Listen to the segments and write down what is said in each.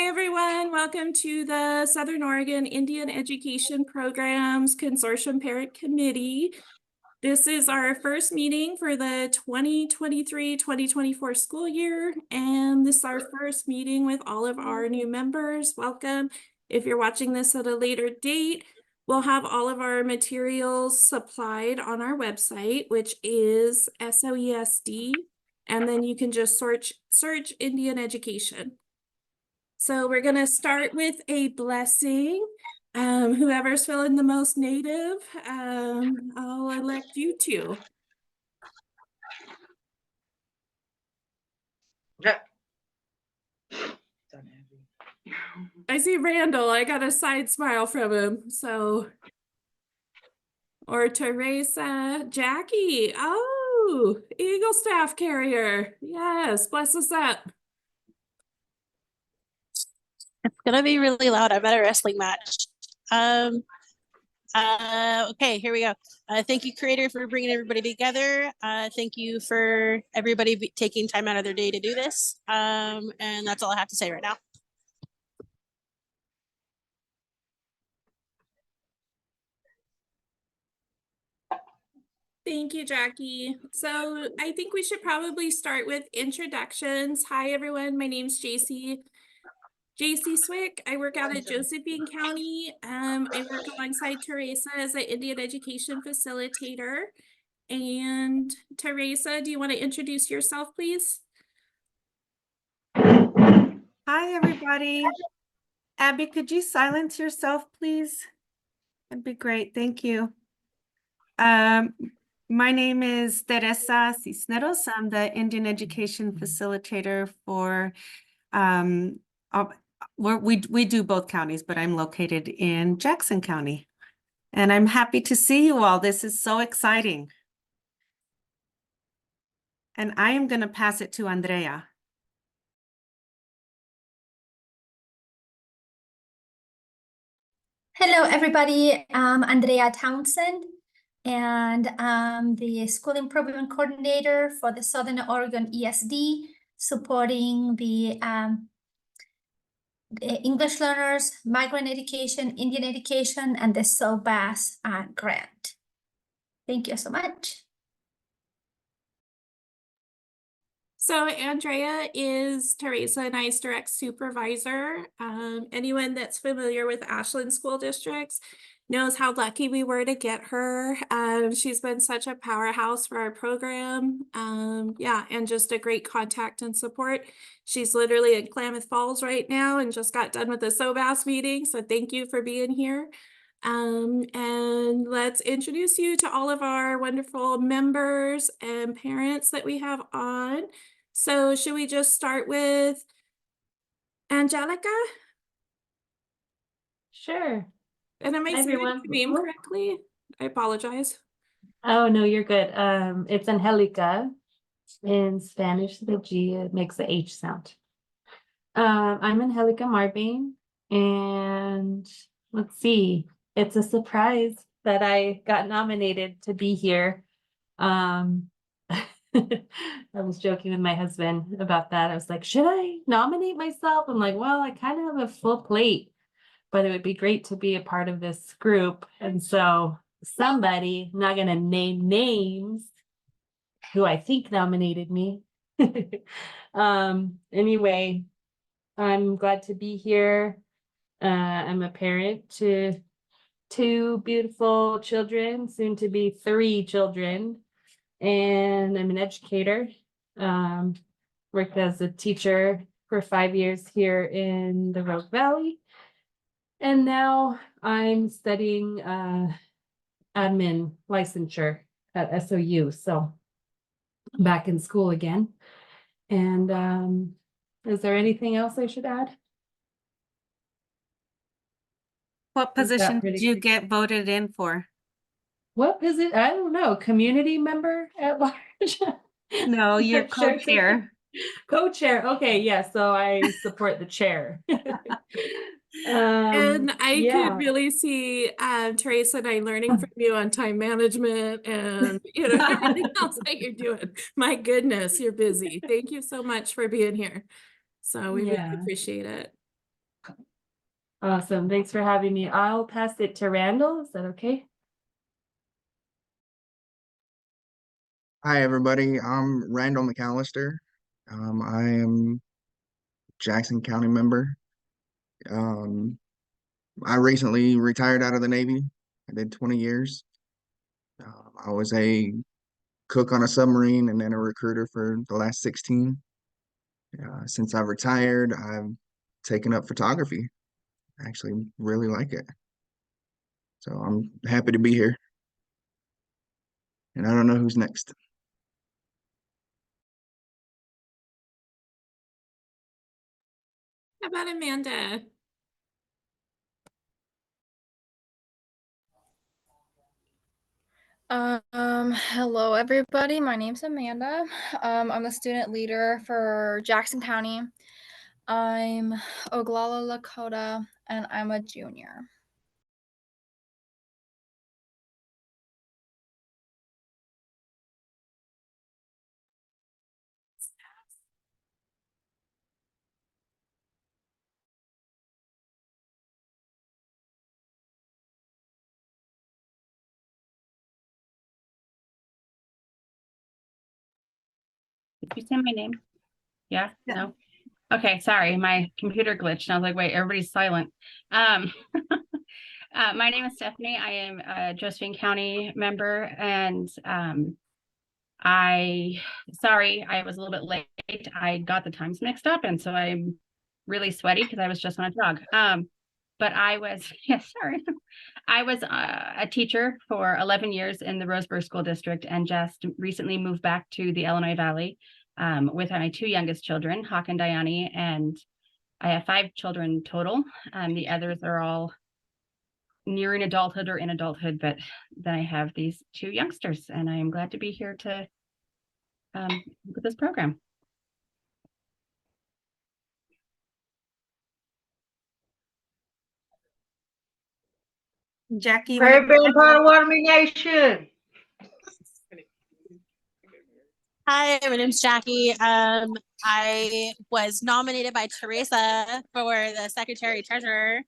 Hi, everyone. Welcome to the Southern Oregon Indian Education Programs Consortium Parent Committee. This is our first meeting for the 2023-2024 school year, and this is our first meeting with all of our new members. Welcome. If you're watching this at a later date, we'll have all of our materials supplied on our website, which is SOESD, and then you can just search Indian Education. So we're going to start with a blessing. Whoever's feeling the most native, I'll elect you to. I see Randall. I got a side smile from him. So, or Teresa, Jackie. Oh, Eagle Staff Carrier. Yes, bless us up. It's gonna be really loud. I'm at a wrestling match. Okay, here we go. Thank you, Creator, for bringing everybody together. Thank you for everybody taking time out of their day to do this. And that's all I have to say right now. Thank you, Jackie. So I think we should probably start with introductions. Hi, everyone. My name's JC Swick. I work out at Josephine County. I work alongside Teresa as an Indian education facilitator. And Teresa, do you want to introduce yourself, please? Hi, everybody. Abby, could you silence yourself, please? That'd be great. Thank you. My name is Teresa Cisneros. I'm the Indian education facilitator for we do both counties, but I'm located in Jackson County. And I'm happy to see you all. This is so exciting. And I am going to pass it to Andrea. Hello, everybody. I'm Andrea Townsend, and I'm the School Improvement Coordinator for the Southern Oregon ESD, supporting the English learners, migrant education, Indian education, and the SOBAS grant. Thank you so much. So Andrea is Teresa and I's direct supervisor. Anyone that's familiar with Ashland School Districts knows how lucky we were to get her. She's been such a powerhouse for our program. Yeah, and just a great contact and support. She's literally in Klamath Falls right now and just got done with the SOBAS meeting. So thank you for being here. And let's introduce you to all of our wonderful members and parents that we have on. So should we just start with Angelica? Sure. And am I saying your name correctly? I apologize. Oh, no, you're good. It's Angelica. In Spanish, the G makes the H sound. I'm Angelica Marvin, and let's see. It's a surprise that I got nominated to be here. I was joking with my husband about that. I was like, should I nominate myself? I'm like, well, I kind of have a full plate, but it would be great to be a part of this group. And so somebody, I'm not going to name names, who I think nominated me. Anyway, I'm glad to be here. I'm a parent to 2 beautiful children, soon to be 3 children. And I'm an educator. Worked as a teacher for 5 years here in the Rogue Valley. And now I'm studying admin licensure at SOU. So back in school again. And is there anything else I should add? What position did you get voted in for? What is it? I don't know. Community member at large? No, you're co-chair. Co-chair. Okay, yeah. So I support the chair. And I could really see Teresa and I learning from you on time management and everything else that you're doing. My goodness, you're busy. Thank you so much for being here. So we really appreciate it. Awesome. Thanks for having me. I'll pass it to Randall. Is that okay? Hi, everybody. I'm Randall McAllister. I am Jackson County member. Um, I recently retired out of the Navy. I did 20 years. I was a cook on a submarine and then a recruiter for the last 16. Since I've retired, I've taken up photography. I actually really like it. So I'm happy to be here. And I don't know who's next. How about Amanda? Hello everybody. My name's Amanda. I'm a student leader for Jackson County. I'm Oglala Lakota and I'm a junior. Did you say my name? Yeah? No? Okay, sorry, my computer glitched. And I was like, wait, everybody's silent. My name is Stephanie. I am a Josephine County member and sorry, I was a little bit late. I got the times mixed up and so I'm really sweaty because I was just on a jog. But I was, sorry. I was a teacher for 11 years in the Roseburg School District and just recently moved back to the Illinois Valley with my two youngest children, Hawk and Diane, and I have 5 children total. The others are all nearing adulthood or in adulthood, but then I have these 2 youngsters and I am glad to be here to with this program. Jackie, you Prairie wanna- Bear Potawatomi Nation. Hi, my name's Jackie. I was nominated by Teresa for the secretary treasurer.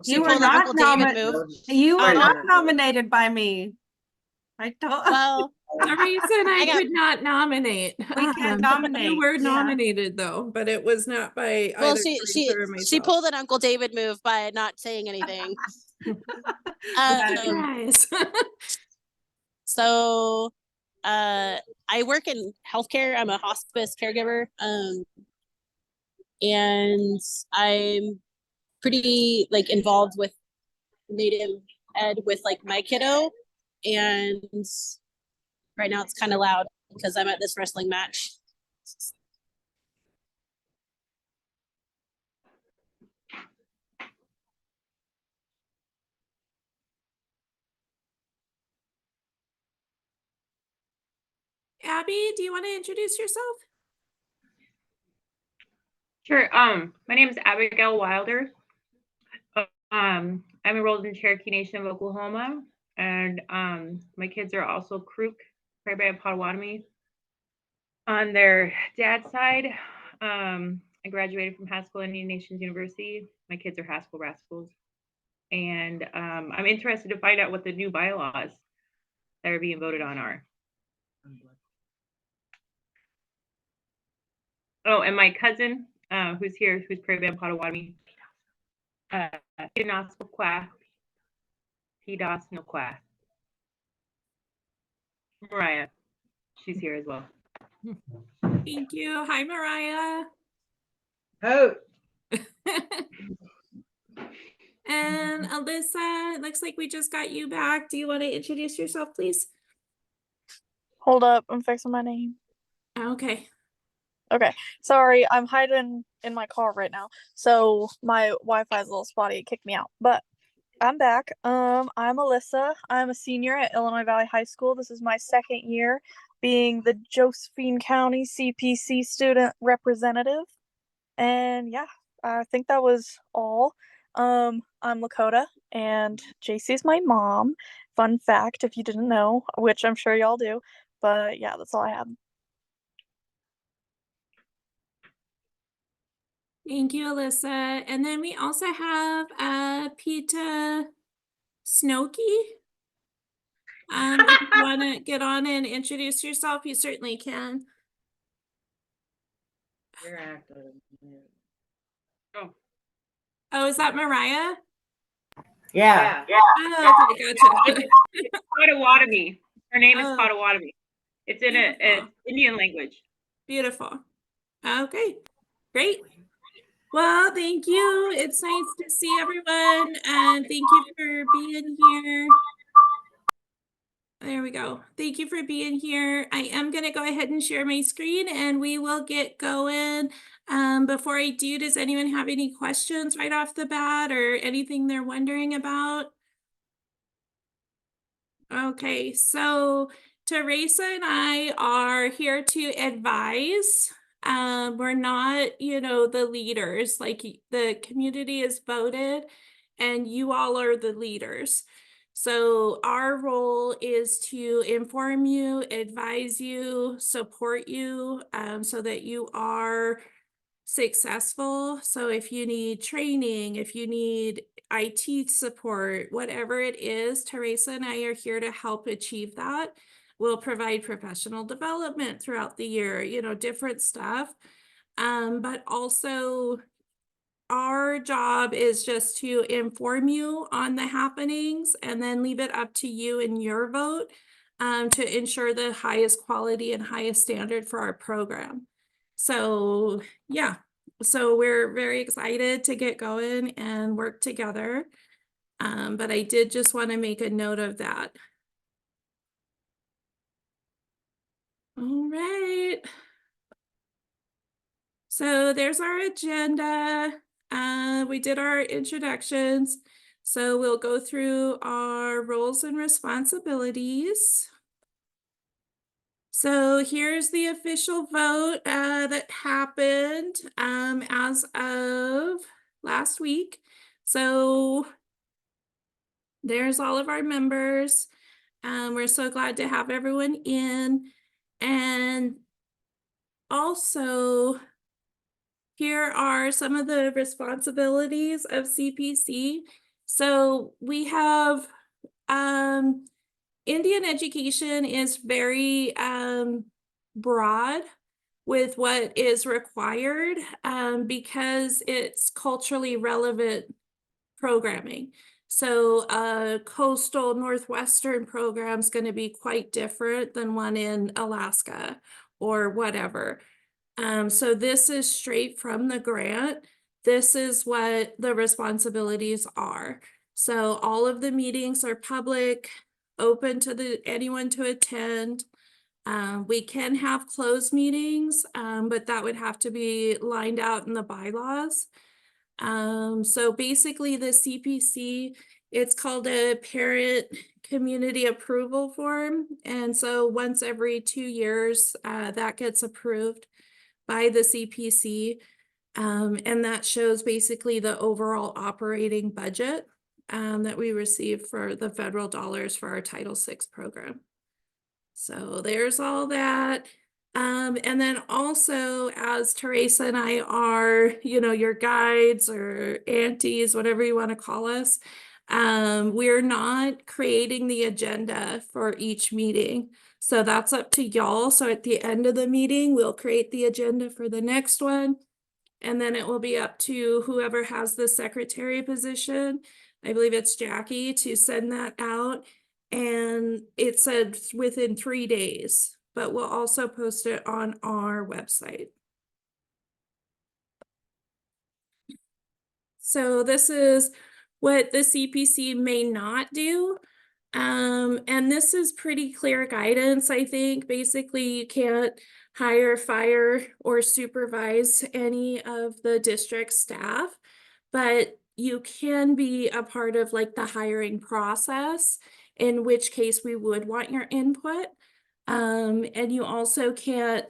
She You were pulled an not Uncle David nominated. move. You were Oh. not nominated by me. I told. Well, The reason I got- could not nominate. We can't nominate, You were yeah. nominated though, but it was not by well, either she Teresa or she myself. pulled an Uncle David move by not saying anything. Surprise. So I work in healthcare. I'm a hospice caregiver. And I'm pretty like involved with Native Ed with like my kiddo. And right now it's kind of loud because I'm at this wrestling match. Abby, do you want to introduce yourself? Sure. My name is Abigail Wilder. I'm enrolled in Cherokee Nation of Oklahoma, and my kids are also Crook, Prairie Bear, and Potawatomi. On their dad's side, I graduated from high school at Indian Nations University. My kids are Haskell Rascals, and I'm interested to find out what the new bylaws that are being voted on are. Oh, and my cousin, who's here, who's Prairie Bear and Potawatomi, Mariah, she's here as well. Thank you. Hi, Mariah. Oh, And Alyssa, it looks like we just got you back. Do you want to introduce yourself, please? Hold up, I'm fixing my name. Okay. Okay, sorry, I'm hiding in my car right now. So my Wi-Fi is a little spotty, it kicked me out. But I'm back. I'm Alyssa. I'm a senior at Illinois Valley High School. This is my second year being the Josephine County CPC student representative. And yeah, I think that was all. I'm Lakota and JC is my mom. Fun fact if you didn't know, which I'm sure y'all do. But yeah, that's all I have. Thank you, Alyssa. And then we also have Peta Snokey. If you want to get on and introduce yourself, you certainly can. You're active. Oh, is that Mariah? Yeah. Oh, okay, gotcha. It's Potawatomi. Her name is Oh. Potawatomi. It's in a Beautiful. Indian language. Beautiful. Okay, great. Well, thank you. It's nice to see everyone, and thank you for being here. There we go. Thank you for being here. I am going to go ahead and share my screen, and we will get going. Before I do, does anyone have any questions right off the bat or anything they're wondering about? Okay, so Teresa and I are here to advise. We're not, the leaders, like the community is voted and you all are the leaders. So our role is to inform you, advise you, support you, so that you are successful. So if you need training, if you need IT support, whatever it is, Teresa and I are here to help achieve that. We'll provide professional development throughout the year, different stuff. But also our job is just to inform you on the happenings and then leave it up to you and your vote to ensure the highest quality and highest standard for our program. So yeah, so we're very excited to get going and work together. But I did just want to make a note of that. All right. So there's our agenda. We did our introductions. So we'll go through our roles and responsibilities. So here's the official vote that happened as of last week. So there's all of our members. We're so glad to have everyone in. And also, here are some of the responsibilities of CPC. So we have Indian education is very broad with what is required because it's culturally relevant programming. So a coastal Northwestern program is going to be quite different than one in Alaska or whatever. So this is straight from the grant. This is what the responsibilities are. So all of the meetings are public, open to anyone to attend. We can have closed meetings, but that would have to be lined out in the bylaws. So basically the CPC, it's called a parent community approval form. And so once every 2 years, that gets approved by the CPC. And that shows basically the overall operating budget that we receive for the federal dollars for our Title VI program. So there's all that. And then also, as Teresa and I are, your guides or aunties, whatever you want to call us, we're not creating the agenda for each meeting. So that's up to y'all. So at the end of the meeting, we'll create the agenda for the next one. And then it will be up to whoever has the secretary position. I believe it's Jackie to send that out. And it said within 3 days, but we'll also post it on our website. So this is what the CPC may not do. And this is pretty clear guidance, I think. Basically, you can't hire, fire, or supervise any of the district staff, but you can be a part of like the hiring process, in which case we would want your input. And you also can't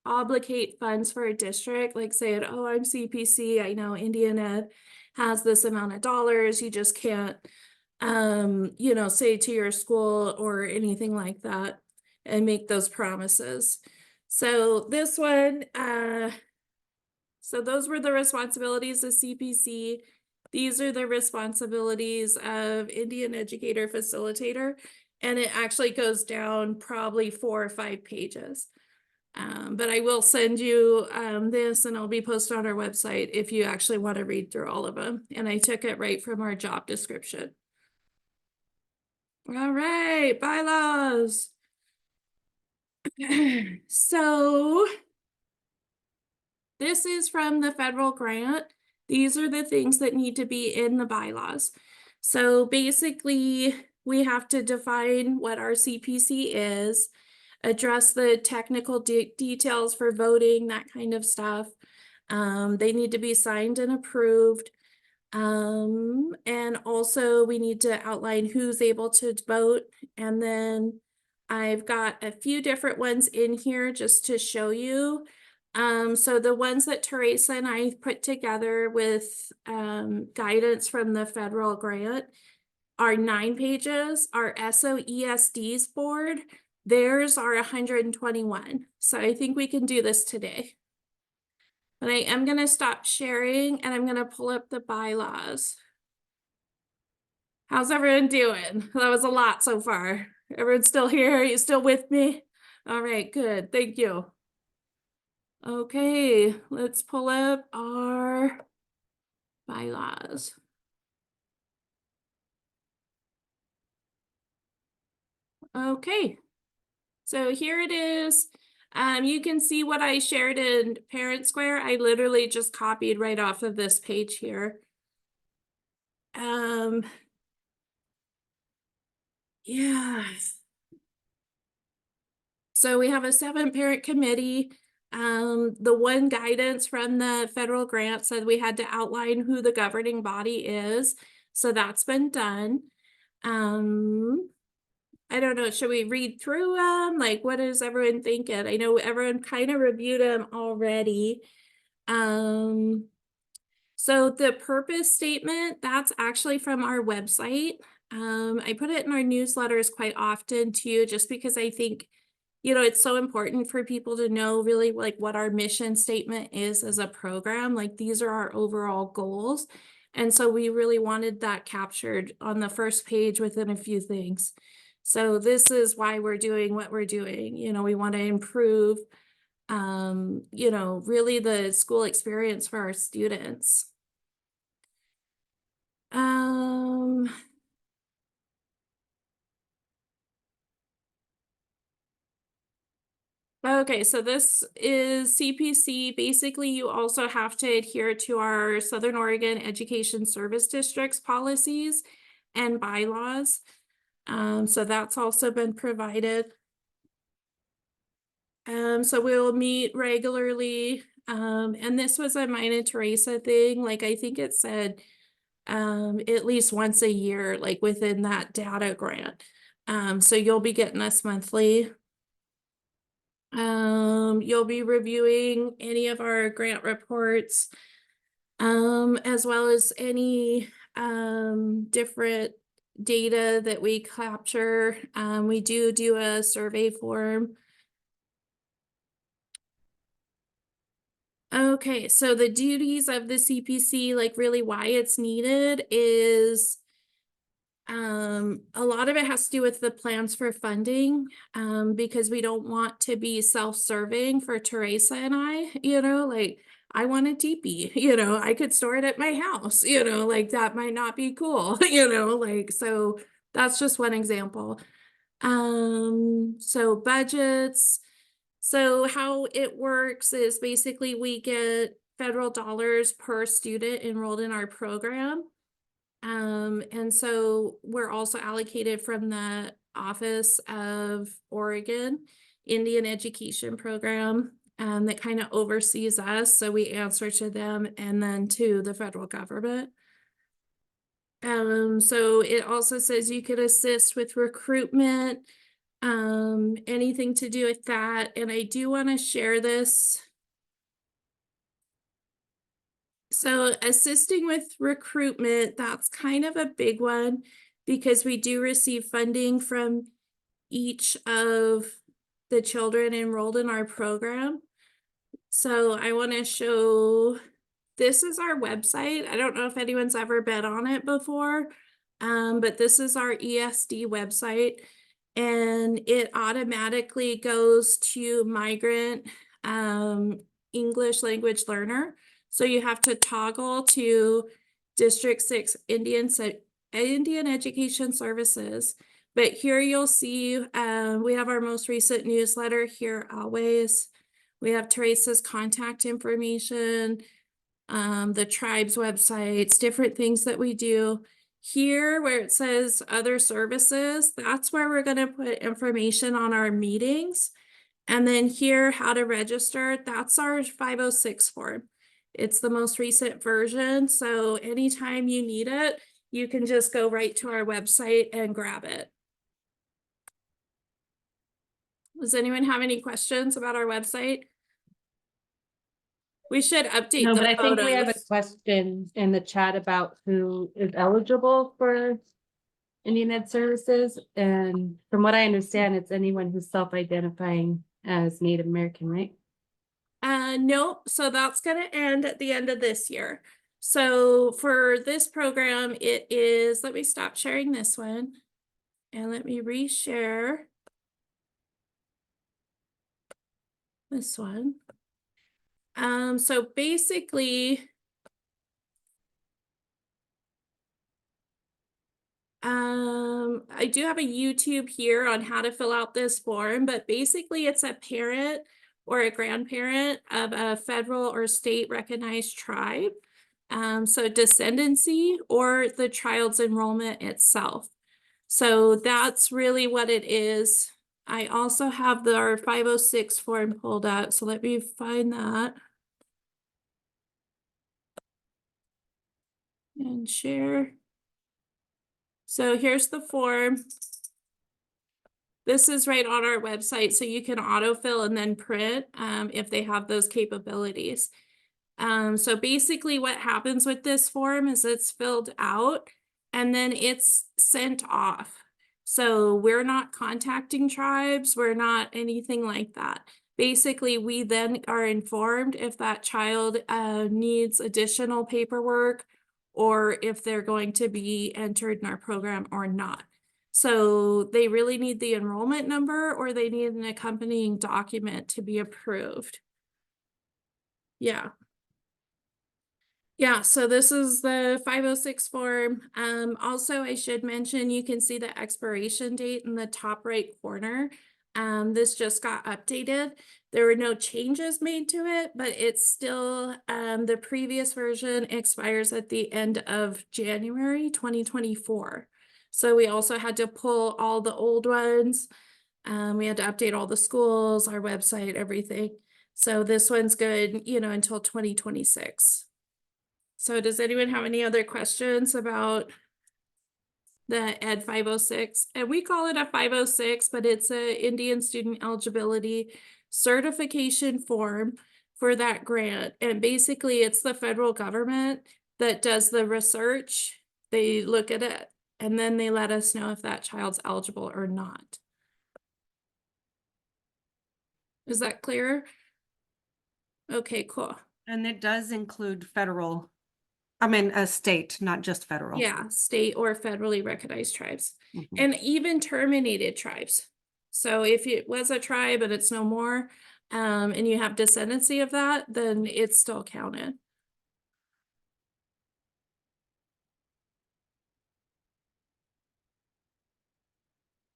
obligate funds for a district, like saying, oh, I'm CPC, I know Indian Ed has this amount of dollars. You just can't say to your school or anything like that and make those promises. So this one, So those were the responsibilities of CPC. These are the responsibilities of Indian Educator Facilitator. And it actually goes down probably 4 or 5 pages. But I will send you this, and it'll be posted on our website if you actually want to read through all of them. And I took it right from our job description. All right, bylaws. So this is from the federal grant. These are the things that need to be in the bylaws. So basically, we have to define what our CPC is, address the technical details for voting, that kind of stuff. They need to be signed and approved. And also we need to outline who's able to vote. And then I've got a few different ones in here just to show you. So the ones that Teresa and I put together with guidance from the federal grant are 9 pages. Our SOESD's board, theirs are 121. So I think we can do this today. But I am going to stop sharing and I'm going to pull up the bylaws. How's everyone doing? That was a lot so far. Everyone still here? Are you still with me? All right, good. Thank you. Okay, let's pull up our bylaws. Okay, so here it is. You can see what I shared in Parent Square. I literally just copied right off of this page here. Yeah. So we have a 7-parent committee. The one guidance from the federal grant said we had to outline who the governing body is. So that's been done. I don't know, should we read through them? Like, what is everyone thinking? I know everyone kind of reviewed them already. So the purpose statement, that's actually from our website. I put it in our newsletters quite often too, just because I think, you know, it's so important for people to know really like what our mission statement is as a program. Like these are our overall goals. And so we really wanted that captured on the first page within a few things. So this is why we're doing what we're doing. You know, we want to improve, you know, really the school experience for our students. Okay, so this is CPC. Basically, you also have to adhere to our Southern Oregon Education Service District's policies and bylaws. So that's also been provided. So we'll meet regularly. And this was a mine and Teresa thing. Like I think it said at least once a year, like within that data grant. So you'll be getting us monthly. You'll be reviewing any of our grant reports, as well as any different data that we capture. We do a survey form. Okay, so the duties of the CPC, like really why it's needed is a lot of it has to do with the plans for funding, because we don't want to be self-serving for Teresa and I, you know, like I want a teepee, you know, I could store it at my house, you know, like that might not be cool, you know, like, so that's just one example. So budgets. So how it works is basically we get federal dollars per student enrolled in our program. And so we're also allocated from the Office of Oregon Indian Education Program that kind of oversees us. So we answer to them and then to the federal government. So it also says you could assist with recruitment, anything to do with that. And I do want to share this. So assisting with recruitment, that's kind of a big one because we do receive funding from each of the children enrolled in our program. So I want to show, this is our website. I don't know if anyone's ever been on it before, but this is our ESD website, and it automatically goes to migrant English language learner. So you have to toggle to District 6 Indian Education Services. But here you'll see we have our most recent newsletter here always. We have Teresa's contact information, the tribe's websites, different things that we do. Here where it says other services, that's where we're going to put information on our meetings. And then here, how to register, that's our 506 form. It's the most recent version. So anytime you need it, you can just go right to our website and grab it. Does anyone have any questions about our website? We should update No, the but I think we have a photos. question in the chat about who is eligible for Indian Ed services. And from what I understand, it's anyone who's self-identifying as Native American, right? Nope. So that's going to end at the end of this year. So for this program, it is, let me stop sharing this one and let me reshare this one. So basically, I do have a YouTube here on how to fill out this form, but basically it's a parent or a grandparent of a federal or state recognized tribe. So descendancy or the child's enrollment itself. So that's really what it is. I also have our 506 form pulled up, so let me find that. And share. So here's the form. This is right on our website, so you can autofill and then print if they have those capabilities. So basically what happens with this form is it's filled out and then it's sent off. So we're not contacting tribes, we're not anything like that. Basically, we then are informed if that child needs additional paperwork or if they're going to be entered in our program or not. So they really need the enrollment number or they need an accompanying document to be approved. Yeah. Yeah, so this is the 506 form. Also, I should mention, you can see the expiration date in the top right corner. This just got updated. There were no changes made to it, but it's still, the previous version expires at the end of January 2024. So we also had to pull all the old ones. We had to update all the schools, our website, everything. So this one's good, you know, until 2026. So does anyone have any other questions about the Ed 506? And we call it a 506, but it's a Indian student eligibility certification form for that grant. And basically it's the federal government that does the research. They look at it and then they let us know if that child's eligible or not. Is that clear? Okay, cool. And it does include federal, I mean, a state, not just federal. Yeah, state or federally recognized tribes. Mhm. And even terminated tribes. So if it was a tribe and it's no more, and you have descendancy of that, then it's still counted.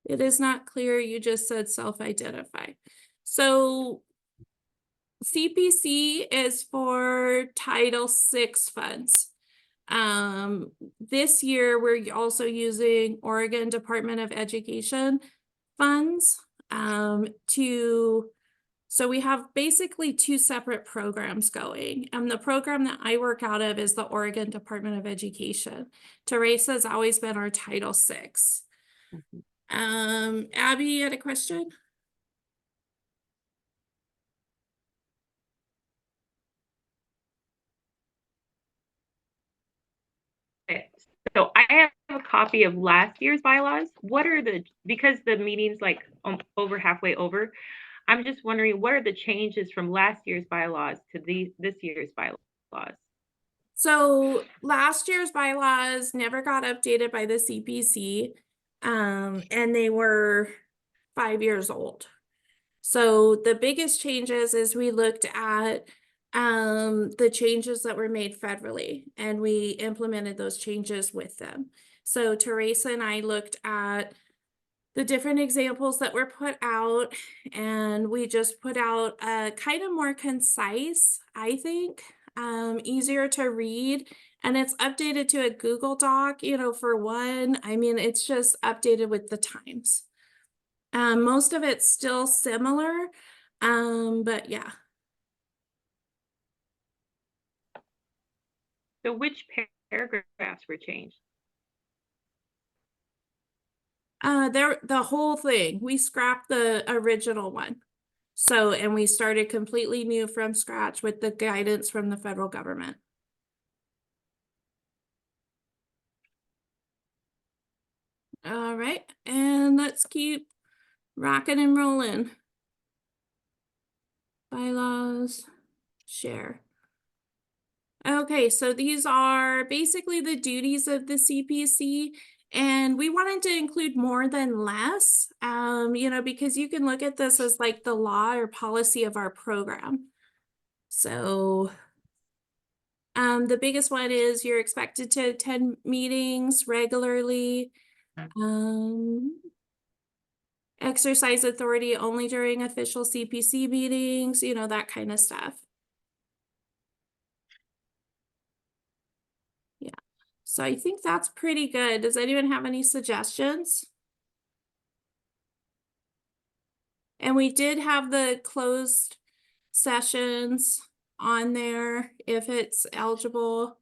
It is not clear, you just said self-identify. So CPC is for Title VI funds. This year, we're also using Oregon Department of Education funds so we have basically two separate programs going. And the program that I work out of is the Oregon Department of Education. Teresa's always been our Title VI. Abby, you had a question? Okay. So I have a copy of last year's bylaws. What are because the meeting's like over halfway over, I'm just wondering, what are the changes from last year's bylaws to this year's bylaws? So last year's bylaws never got updated by the CPC, and they were 5 years old. So the biggest changes is we looked at the changes that were made federally, and we implemented those changes with them. So Teresa and I looked at the different examples that were put out, and we just put out a kind of more concise, I think, easier to read, and it's updated to a Google Doc, you know, for one. I mean, it's just updated with the times. Most of it's still similar, but yeah. So which paragraphs were changed? The whole thing, we scrapped the original one. So, and we started completely new from scratch with the guidance from the federal government. All right, and let's keep rocking and rolling. Bylaws, share. Okay, so these are basically the duties of the CPC, and we wanted to include more than less, you know, because you can look at this as like the law or policy of our program. So the biggest one is you're expected to attend meetings regularly, exercise authority only during official CPC meetings, you know, that kind of stuff. Yeah, so I think that's pretty good. Does anyone have any suggestions? And we did have the closed sessions on there if it's eligible.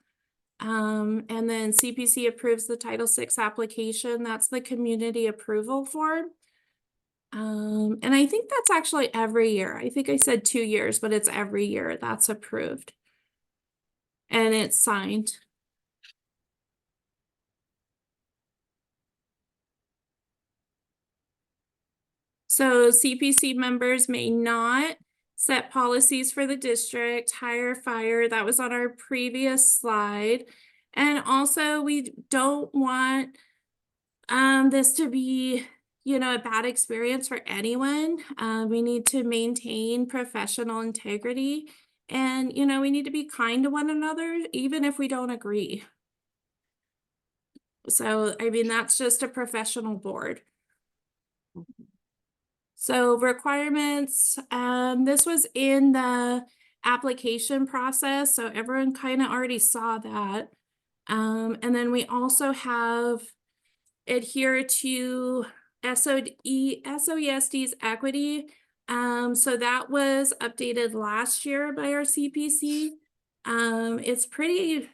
And then CPC approves the Title VI application. That's the community approval form. And I think that's actually every year. I think I said 2 years, but it's every year that's approved. And it's signed. So CPC members may not set policies for the district, hire, fire. That was on our previous slide. And also we don't want this to be, you know, a bad experience for anyone. We need to maintain professional integrity, and, you know, we need to be kind to one another, even if we don't agree. So, I mean, that's just a professional board. So requirements, this was in the application process, so everyone kind of already saw that. And then we also have adhere to SOESD's equity. So that was updated last year by our CPC. It's pretty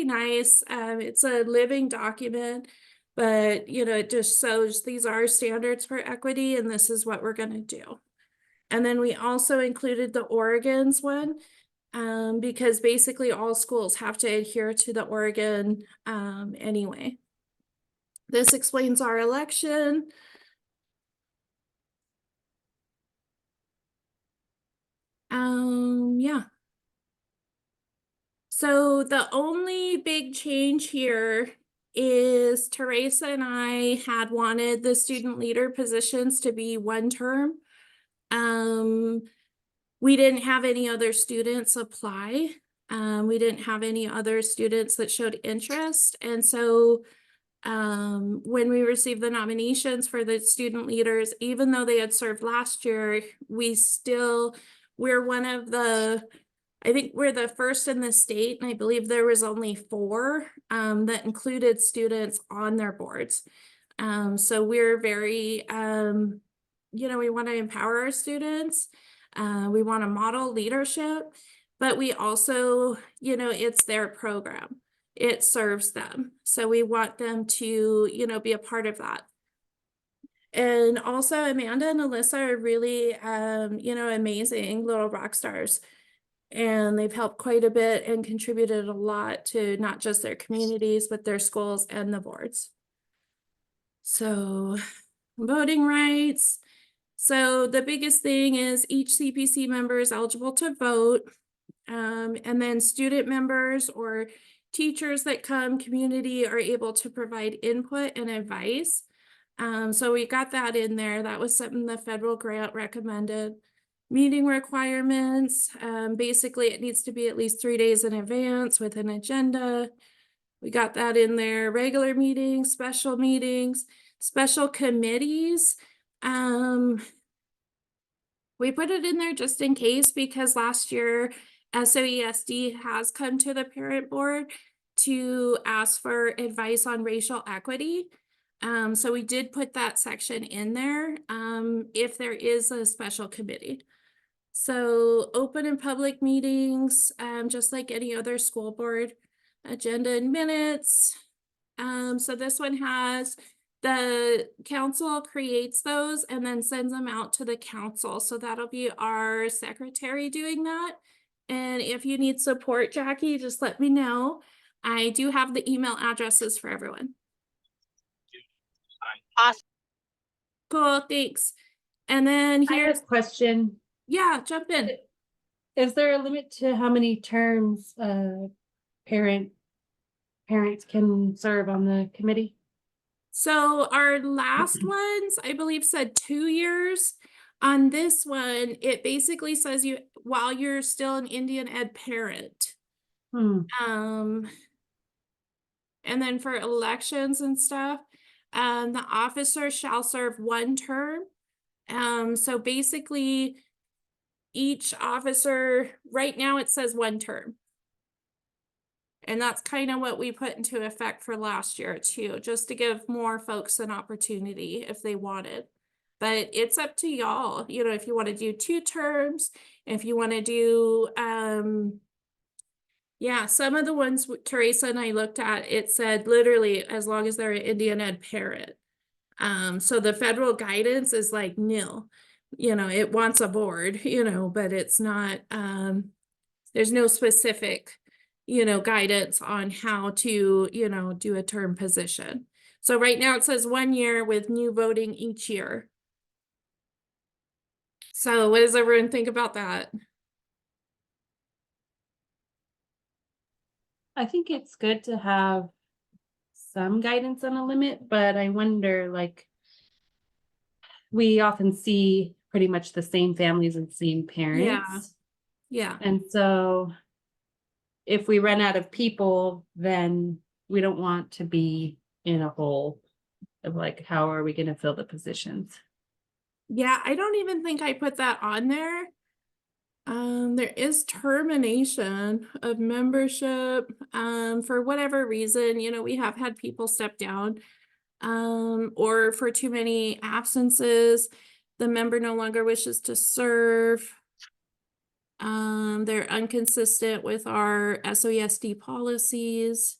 nice. It's a living document, but you know, it just shows these are standards for equity and this is what we're going to do. And then we also included the Oregon's one, because basically all schools have to adhere to the Oregon anyway. This explains our election. Yeah. So the only big change here is Teresa and I had wanted the student leader positions to be 1 term. We didn't have any other students apply. We didn't have any other students that showed interest. And so when we received the nominations for the student leaders, even though they had served last year, we're one of the, I think we're the first in the state, and I believe there was only 4 that included students on their boards. So we're very, you know, we want to empower our students. We want to model leadership, but we also, you know, it's their program. It serves them. So we want them to, you know, be a part of that. And also Amanda and Alyssa are really, you know, amazing little rock stars. And they've helped quite a bit and contributed a lot to not just their communities, but their schools and the boards. So voting rights, So the biggest thing is each CPC member is eligible to vote. And then student members or teachers that come, community, are able to provide input and advice. So we got that in there. That was something the federal grant recommended. Meeting requirements, basically it needs to be at least 3 days in advance with an agenda. We got that in there. Regular meetings, special committees. We put it in there just in case, because last year SOESD has come to the parent board to ask for advice on racial equity. So we did put that section in there, if there is a special committee. So open and public meetings, just like any other school board, agenda and minutes. So this one has, the council creates those and then sends them out to the council. So that'll be our secretary doing that. And if you need support, Jackie, just let me know. I do have the email addresses for everyone. Awesome. Cool, thanks. And then I have here's, a question. yeah, jump in. Is there a limit to how many terms parents can serve on the committee? So our last ones, I believe, said 2 years. On this one, it basically says you, while you're still an Indian Ed parent. And then for elections and stuff, the officer shall serve 1 term. So basically each officer, right now it says 1 term. And that's kind of what we put into effect for last year too, just to give more folks an opportunity if they wanted. But it's up to y'all, you know, if you want to do 2 terms, if you want to do, yeah, some of the ones Teresa and I looked at, it said literally as long as they're an Indian Ed parent. So the federal guidance is like nil, you know, it wants a board, you know, but it's not, there's no specific, you know, guidance on how to, you know, do a term position. So right now it says 1 year with new voting each year. So what does everyone think about that? I think it's good to have some guidance on a limit, but I wonder, like, we often see pretty much the same families and same parents. Yeah. And so if we run out of people, then we don't want to be in a hole of like, how are we going to fill the positions? Yeah, I don't even think I put that on there. There is termination of membership, for whatever reason, you know, we have had people step down, or for too many absences, the member no longer wishes to serve. They're inconsistent with our SOESD policies.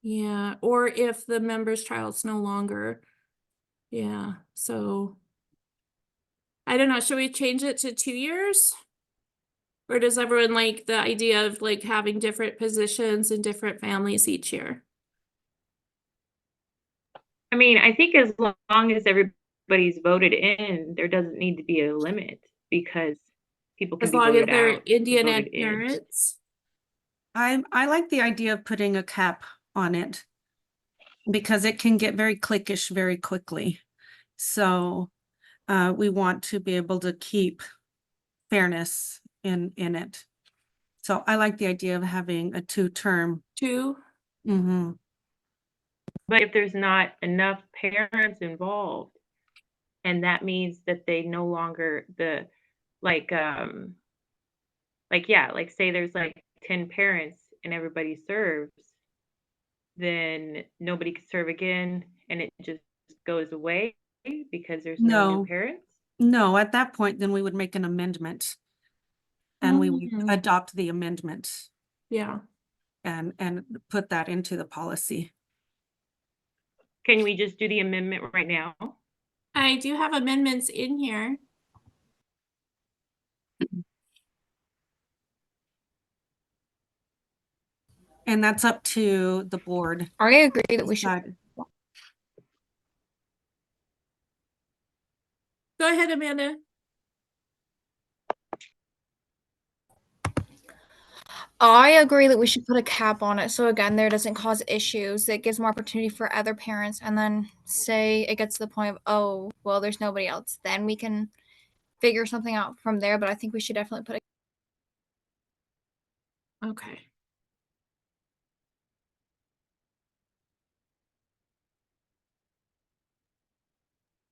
Yeah, or if the member's child's no longer, yeah, so I don't know, should we change it to 2 years? Or does everyone like the idea of like having different positions in different families each year? I mean, I think as long as everybody's voted in, there doesn't need to be a limit because people can As be long as voted they're out. Indian voted Ed in. parents? I like the idea of putting a cap on it because it can get very cliquish very quickly. So we want to be able to keep fairness in it. So I like the idea of having a 2-term. 2? Mm-hmm. But if there's not enough parents involved, and that means that they no longer like say there's like 10 parents and everybody serves, then nobody could serve again and it just goes away because there's no new parents. No, at that point, then we would make an amendment and we would Mhm. adopt the amendment Yeah. and put that into the policy. Can we just do the amendment right now? I do have amendments in here. And that's up to the board. I agree that we should. decide. Go ahead, Amanda. I agree that we should put a cap on it. So again, there doesn't cause issues. It gives more opportunity for other parents. And then say it gets to the point of, oh, well, there's nobody else. Then we can figure something out from there. But I think we should definitely put a Okay.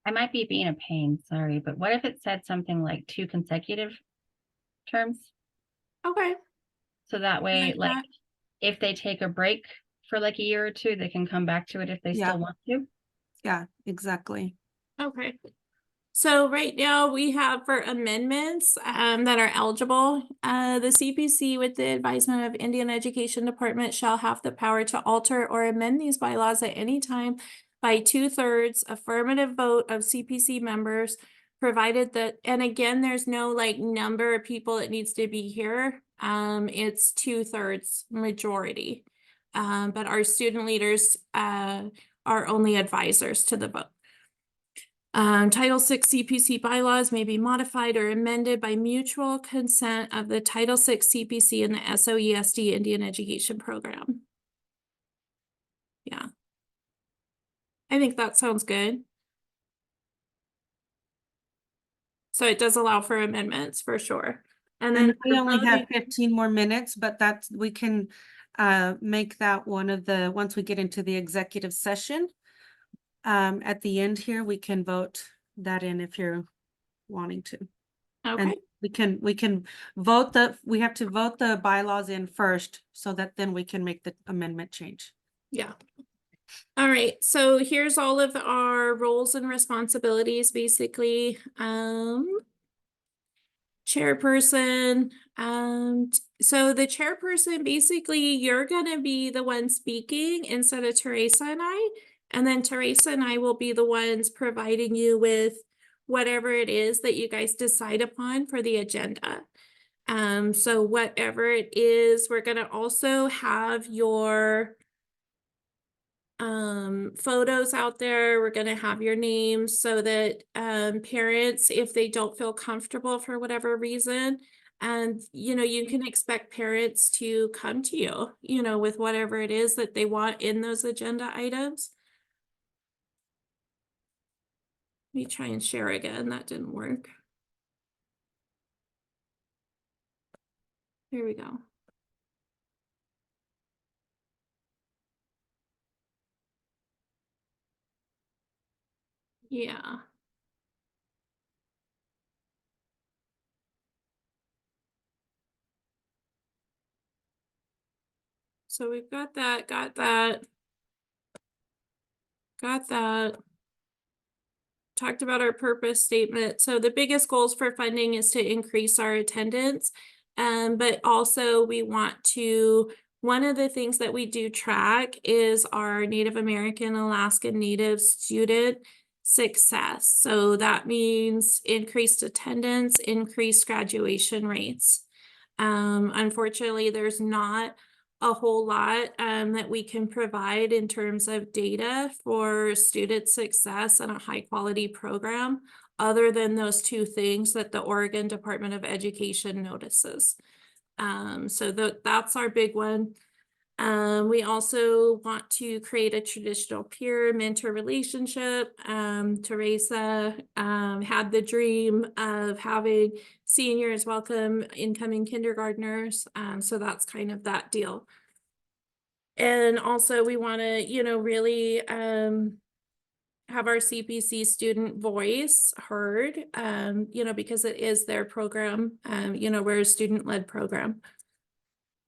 I might be being a pain, sorry, but what if it said something like 2 consecutive terms? Okay. So that way, like, that. if they take a break for like a year or two, they can come back to it if they Yeah. still want to. Yeah, exactly. Okay. So right now we have for amendments that are eligible, the CPC with the advisement of Indian Education Department shall have the power to alter or amend these bylaws at any time by 2/3 affirmative vote of CPC members, provided that, and again, there's no like number of people that needs to be here. It's 2/3 majority. But our student leaders are only advisors to the vote. Title VI CPC bylaws may be modified or amended by mutual consent of the Title VI CPC and the SOESD Indian Education Program. Yeah. I think that sounds good. So it does allow for amendments for sure. And then And we for only have voting- 15 more minutes, but that's, we can make that one of the, once we get into the executive session. At the end here, we can vote that in if you're wanting to. okay. And we can vote we have to vote the bylaws in first so that then we can make the amendment change. Yeah. All right, so here's all of our roles and responsibilities, basically. Chairperson, so the chairperson, basically, you're gonna be the one speaking instead of Teresa and I. And then Teresa and I will be the ones providing you with whatever it is that you guys decide upon for the agenda. So whatever it is, we're gonna also have your photos out there. We're gonna have your names so that parents, if they don't feel comfortable for whatever reason, and you can expect parents to come to you, with whatever it is that they want in those agenda items. Let me try and share again. That didn't work. Here we go. Yeah. So we've got that, got that. Talked about our purpose statement. So the biggest goals for funding is to increase our attendance. But also we want to, one of the things that we do track is our Native American, Alaskan Native student success. So that means increased attendance, increased graduation rates. Unfortunately, there's not a whole lot that we can provide in terms of data for student success and a high quality program, other than those two things that the Oregon Department of Education notices. So that's our big one. We also want to create a traditional peer mentor relationship. Teresa had the dream of having seniors welcome incoming kindergartners. So that's kind of that deal. And also we want to, really have our CPC student voice heard, because it is their program, we're a student-led program.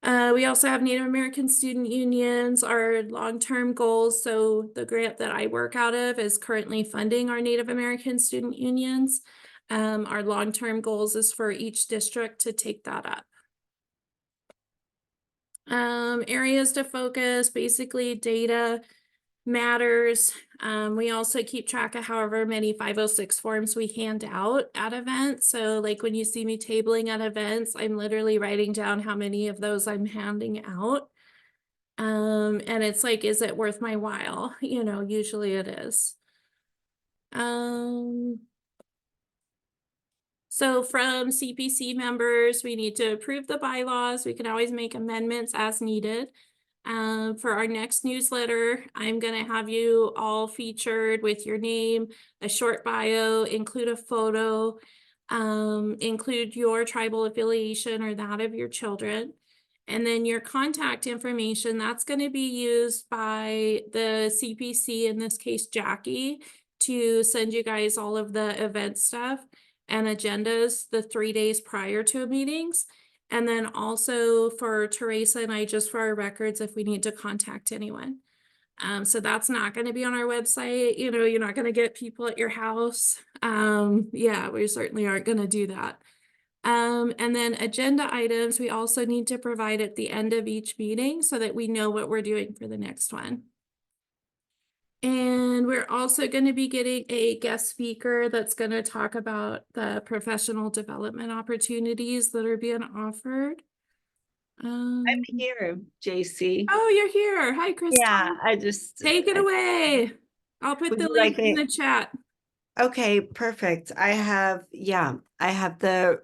We also have Native American student unions, our long-term goals. So the grant that I work out of is currently funding our Native American student unions. Our long-term goals is for each district to take that up. Areas to focus, basically data matters. We also keep track of however many 506 forms we hand out at events. So like when you see me tabling at events, I'm literally writing down how many of those I'm handing out. And it's like, is it worth my while? Usually it is. So from CPC members, we need to approve the bylaws. We can always make amendments as needed. For our next newsletter, I'm going to have you all featured with your name, a short bio, include a photo, include your tribal affiliation or that of your children. And then your contact information, that's going to be used by the CPC, in this case, Jackie, to send you guys all of the event stuff and agendas the 3 days prior to meetings. And then also for Teresa and I, just for our records, if we need to contact anyone. So that's not going to be on our website. You know, you're not going to get people at your house. Yeah, we certainly aren't going to do that. And then agenda items, we also need to provide at the end of each meeting so that we know what we're doing for the next one. And we're also going to be getting a guest speaker that's going to talk about the professional development opportunities that are being offered. I'm here, JC. Oh, you're here. Hi, Krista. Yeah, I just Take it away. I'll put Would the you link like in me- the chat. Okay, perfect. I have the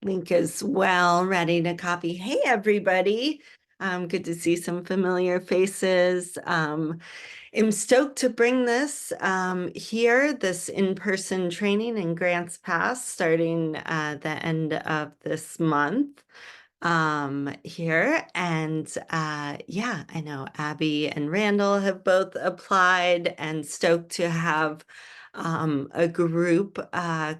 link as well, ready to copy. Hey, everybody. Good to see some familiar faces. I'm stoked to bring this here, this in-person training in Grants Pass, starting the end of this month here. And yeah, I know Abby and Randall have both applied, and stoked to have a group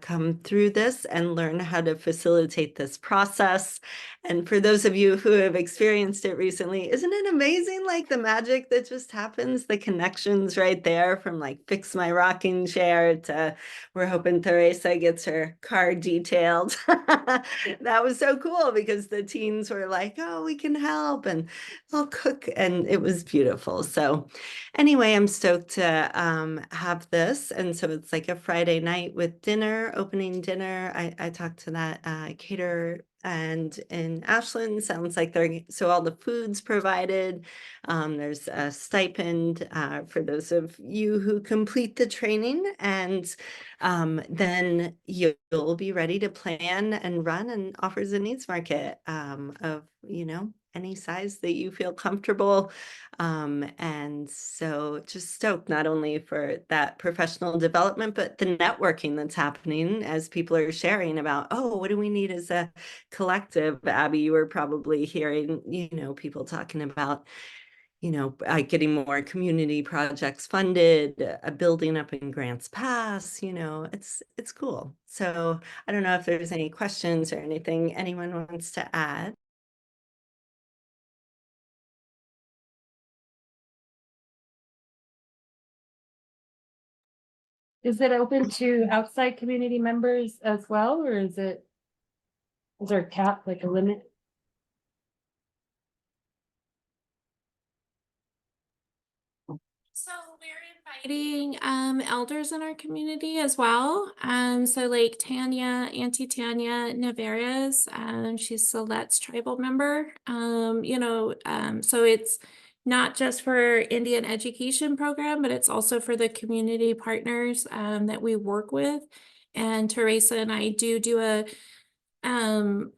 come through this and learn how to facilitate this process. And for those of you who have experienced it recently, isn't it amazing, like the magic that just happens, the connections right there, from like fix my rocking chair to we're hoping Teresa gets her car detailed. That was so cool because the teens were like, oh, we can help, and I'll cook, and it was beautiful. So anyway, I'm stoked to have this. And so it's like a Friday night with dinner, opening dinner. I talked to that caterer, and in Ashland, sounds like so all the food's provided. There's a stipend for those of you who complete the training, and then you'll be ready to plan and run an offers and needs market of, any size that you feel comfortable. And so just stoked not only for that professional development, but the networking that's happening as people are sharing about, oh, what do we need as a collective? Abby, you were probably hearing, people talking about, getting more community projects funded, a building up in Grants Pass, it's cool. So I don't know if there's any questions or anything anyone wants to add. Is it open to outside community members as well, or is there a cap, like a limit? So we're inviting elders in our community as well. So like Auntie Tanya Navarez, she's Silet's tribal member. So it's not just for Indian education program, but it's also for the community partners that we work with. And Teresa and I do a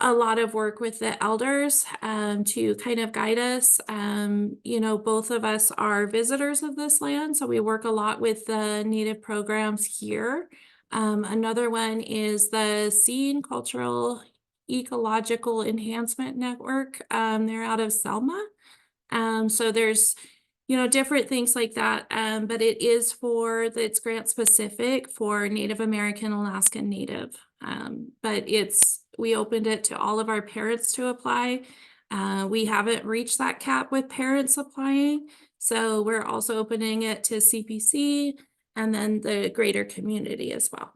lot of work with the elders to kind of guide us. Both of us are visitors of this land, so we work a lot with the Native programs here. Another one is the Scene Cultural Ecological Enhancement Network. They're out of Selma. So there's different things like that. But it's grant specific for Native American, Alaskan Native. But we opened it to all of our parents to apply. We haven't reached that cap with parents applying. So we're also opening it to CPC and then the greater community as well.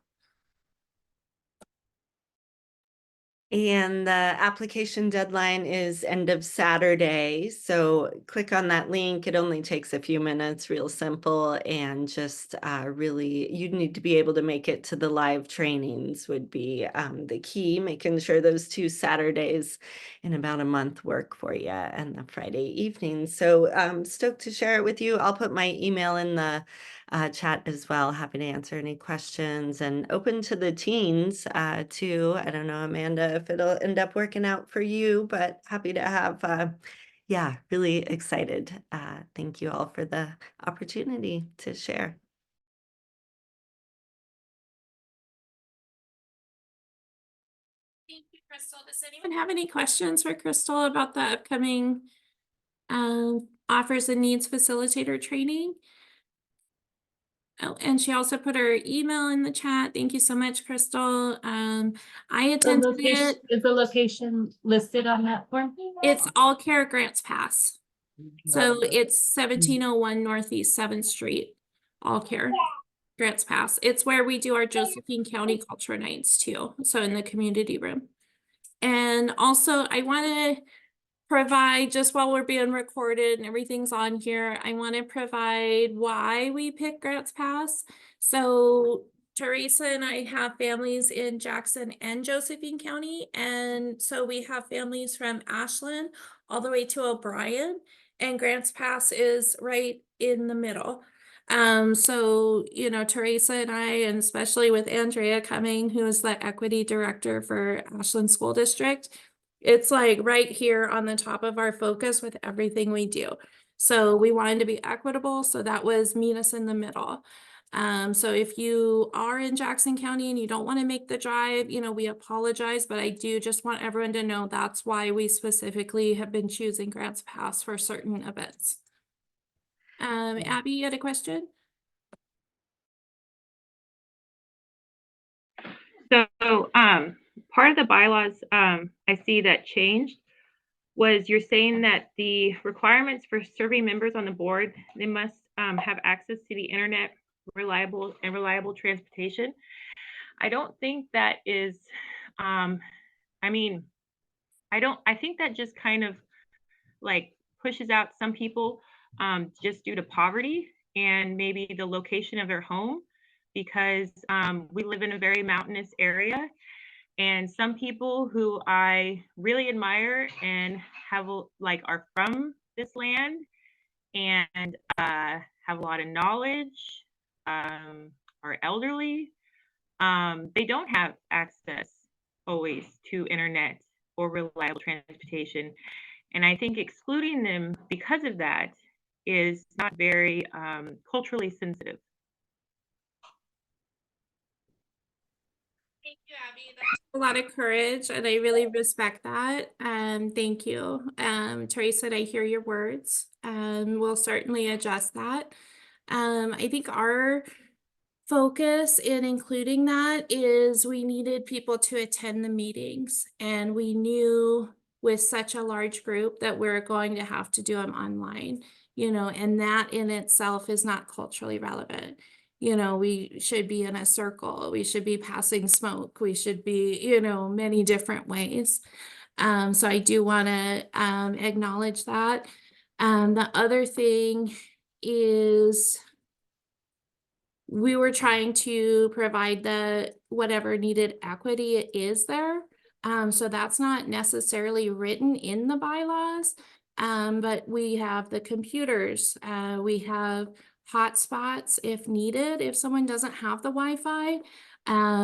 And the application deadline is end of Saturday. So click on that link. It only takes a few minutes, real simple. And just really, you need to be able to make it to the live trainings would be the key, making sure those 2 Saturdays in about a month work for you, and the Friday evening. So stoked to share it with you. I'll put my email in the chat as well. Happy to answer any questions and open to the teens too. I don't know, Amanda, if it'll end up working out for you, but happy to have, yeah, really excited. Thank you all for the opportunity to share. Thank you, Crystal. Does anyone have any questions for Crystal about the upcoming offers and needs facilitator training? Oh, and she also put her email in the chat. Thank you so much, Crystal. I attended it. Is the location listed on that form? It's All Care Grants Pass. So it's 1701 Northeast 7th Street, All Care Grants Pass. It's where we do our Josephine County Culture Nights too. So in the community room. And also I want to provide, just while we're being recorded and everything's on here, I want to provide why we pick Grants Pass. So Teresa and I have families in Jackson and Josephine County. And so we have families from Ashland all the way to O'Brien, and Grants Pass is right in the middle. So, you know, Teresa and I, and especially with Andrea coming, who is the equity director for Ashland School District, it's like right here on the top of our focus with everything we do. So we wanted to be equitable. So that was meet us in the middle. So if you are in Jackson County and you don't want to make the drive, you know, we apologize, but I do just want everyone to know that's why we specifically have been choosing Grants Pass for certain events. Abby, you had a question? So, part of the bylaws I see that changed was you're saying that the requirements for serving members on the board, they must have access to the internet, reliable transportation. I don't think that is, I mean, I think that just kind of like pushes out some people just due to poverty and maybe the location of their home, because we live in a very mountainous area. And some people who I really admire and have like are from this land and have a lot of knowledge, are elderly, they don't have access always to internet or reliable transportation. And I think excluding them because of that is not very culturally sensitive. Thank you, Abby. That's a lot of courage, and I really respect that. Thank you. Teresa, I hear your words. We'll certainly adjust that. I think our focus in including that is we needed people to attend the meetings, and we knew with such a large group that we're going to have to do them online, you know, and that in itself is not culturally relevant. You know, we should be in a circle, we should be passing smoke, we should be, you know, many different ways. So I do want to acknowledge that. The other thing is we were trying to provide the whatever needed equity is there. So that's not necessarily written in the bylaws, but we have the computers, we have hotspots if needed, if someone doesn't have the Wi-Fi.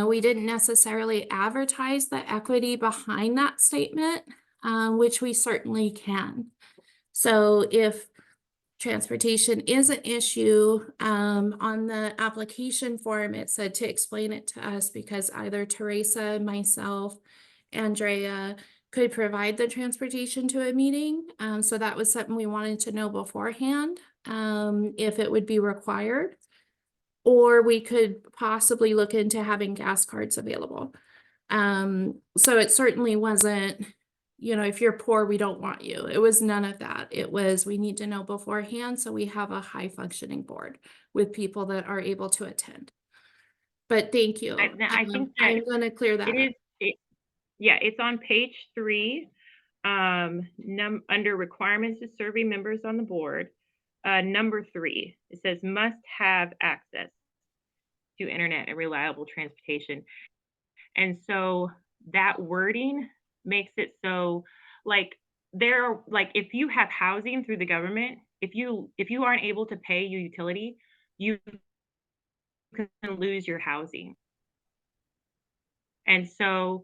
We didn't necessarily advertise the equity behind that statement, which we certainly can. So if transportation is an issue, on the application form, it said to explain it to us because either Teresa, myself, Andrea could provide the transportation to a meeting. So that was something we wanted to know beforehand, if it would be required, or we could possibly look into having gas cards available. So it certainly wasn't, you know, if you're poor, we don't want you. It was none of that. It was, we need to know beforehand so we have a high functioning board with people that are able to attend. But thank you. I think that I'm going to clear that up. Yeah, it's on page 3, under requirements of serving members on the board, number 3. It says must have access to internet and reliable transportation. And so that wording makes it so like if you have housing through the government, if you aren't able to pay your utility, you can lose your housing. And so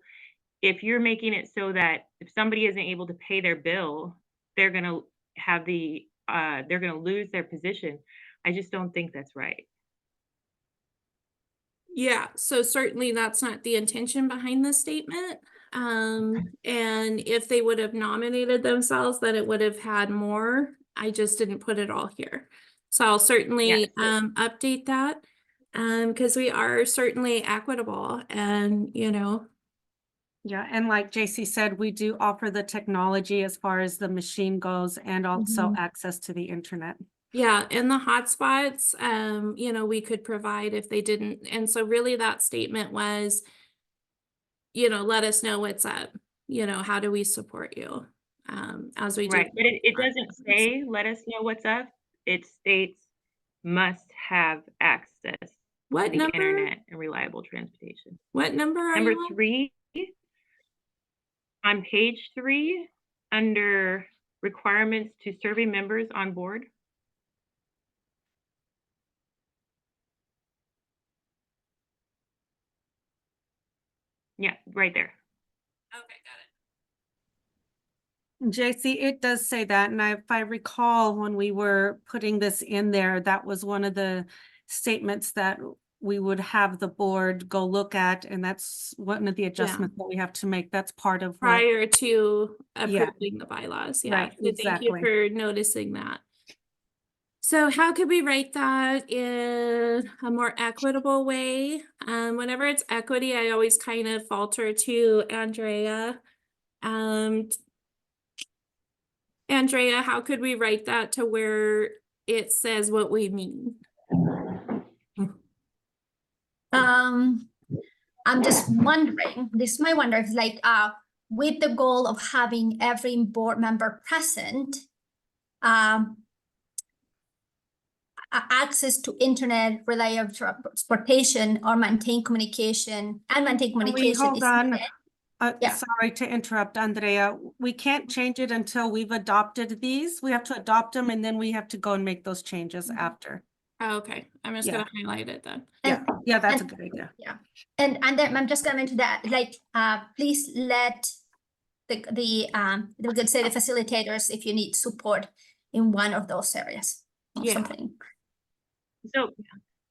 if you're making it so that if somebody isn't able to pay their bill, they're going to have they're going to lose their position. I just don't think that's right. Yeah, so certainly that's not the intention behind the statement. And if they would have nominated themselves, then it would have had more. I just didn't put it all here. So I'll certainly update that because we are certainly equitable and, you know. Yeah, and like JC said, we do offer the technology as far as the machine goes and also access to the internet. Yeah, and the hotspots, you know, we could provide if they didn't. And so really that statement was, you know, let us know what's up. You know, how do we support you as we do. Right, but it doesn't say let us know what's up. It states must have access What to the number? internet and reliable transportation. What number are Number you on? 3, on page 3, under requirements to survey members on board. Yeah, right there. Okay, got it. JC, it does say that, and if I recall when we were putting this in there, that was one of the statements that we would have the board go look at, and that's one of the adjustments that we have to make. That's part of what, Prior to Yeah. approving the bylaws. Yeah. Right, So thank you exactly. for noticing that. So how could we write that in a more equitable way? Whenever it's equity, I always kind of falter to Andrea. Andrea, how could we write that to where it says what we mean? I'm just wondering, this is my wonder, if like with the goal of having every board member present, access to internet, reliable transportation, or maintain communication Hold is on. needed. Yeah. Sorry to interrupt, Andrea. We can't change it until we've adopted these. We have to adopt them and then we have to go and make those changes after. Oh, okay, I'm just gonna highlight it then. Yeah, that's a good idea. Yeah, and then I'm just gonna mention that, like, please let we could say the facilitators if you need support in one of those areas or something. So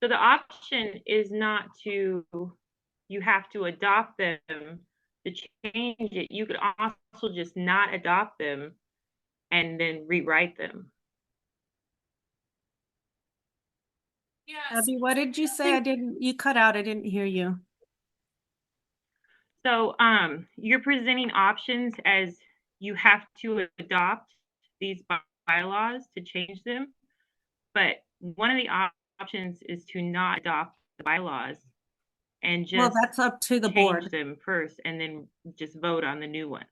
the option is not to, you have to adopt them to change it. You could also just not adopt them and then rewrite them. Yes. Abby, what did you say? You cut out. I didn't hear you. So you're presenting options as you have to adopt these bylaws to change them. But one of the options is to not adopt the bylaws and just, well, that's up to the change board. them first and then just vote on the new ones.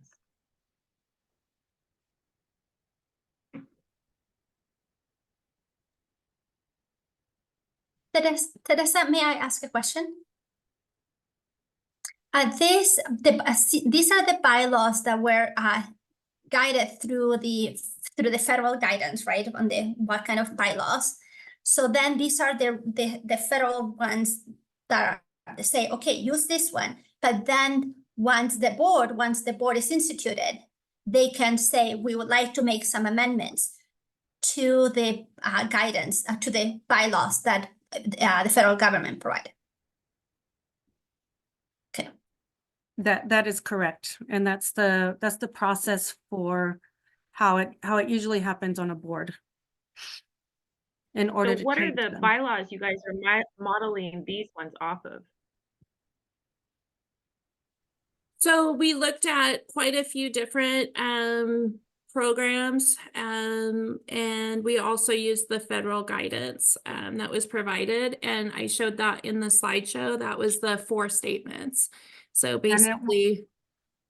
Teresa, may I ask a question? These are the bylaws that were guided through the federal guidance, right? On the what kind of bylaws. So then these are the federal ones that say, okay, use this one. But then once the board is instituted, they can say, we would like to make some amendments to the guidance, to the bylaws that the federal government provided. Okay. That is correct. And that's the process for how it usually happens on a board. In order So what are change the them. bylaws you guys are modeling these ones off of? So we looked at quite a few different programs and we also used the federal guidance that was provided, and I showed that in the slideshow. That was the 4 statements. So basically,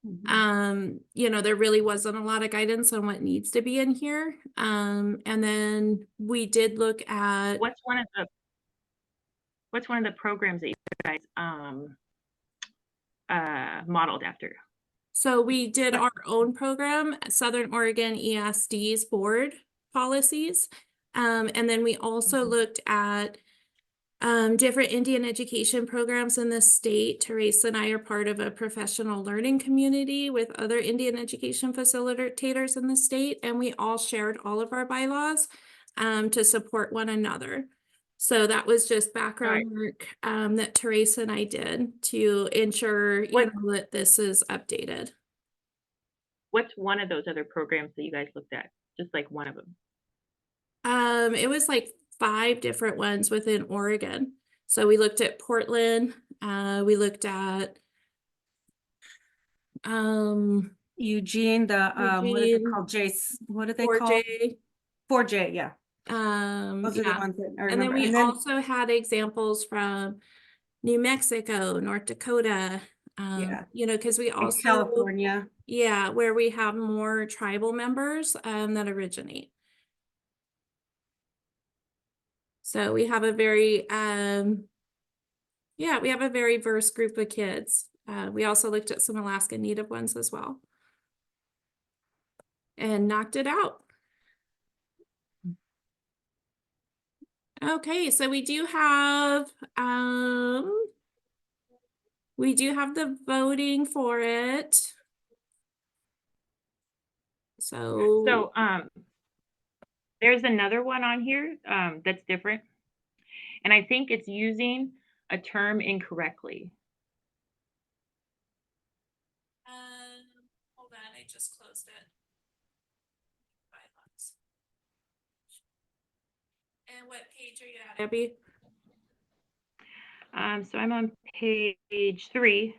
you know, there really wasn't a lot of guidance on what needs to be in here. And then we did look at what's one of the programs that you guys modeled after? So we did our own program, Southern Oregon ESD's board policies. And then we also looked at different Indian education programs in the state. Teresa and I are part of a professional learning community with other Indian education facilitators in the state, and we all shared all of our bylaws to support one another. So that was just background work that Teresa and I did to ensure that this is updated. What's one of those other programs that you guys looked at? Just like one of them. It was like 5 different ones within Oregon. So we looked at Portland, we looked at Eugene, what is it Eugene, called? Jace, what do they call? 4J. 4J, yeah. Those are the Yeah. ones that I And then remember. we also had examples from New Mexico, North Dakota, Yeah. you know, because we in also, California. yeah, where we have more tribal members that originate. So we have a very, yeah, we have a very diverse group of kids. We also looked at some Alaska Native ones as well. And knocked it out. Okay, so we do have the voting for it. So there's another one on here that's different. And I think it's using a term incorrectly. Hold on, I just closed it. Bylaws. And what page are you at, Abby? So I'm on page 3.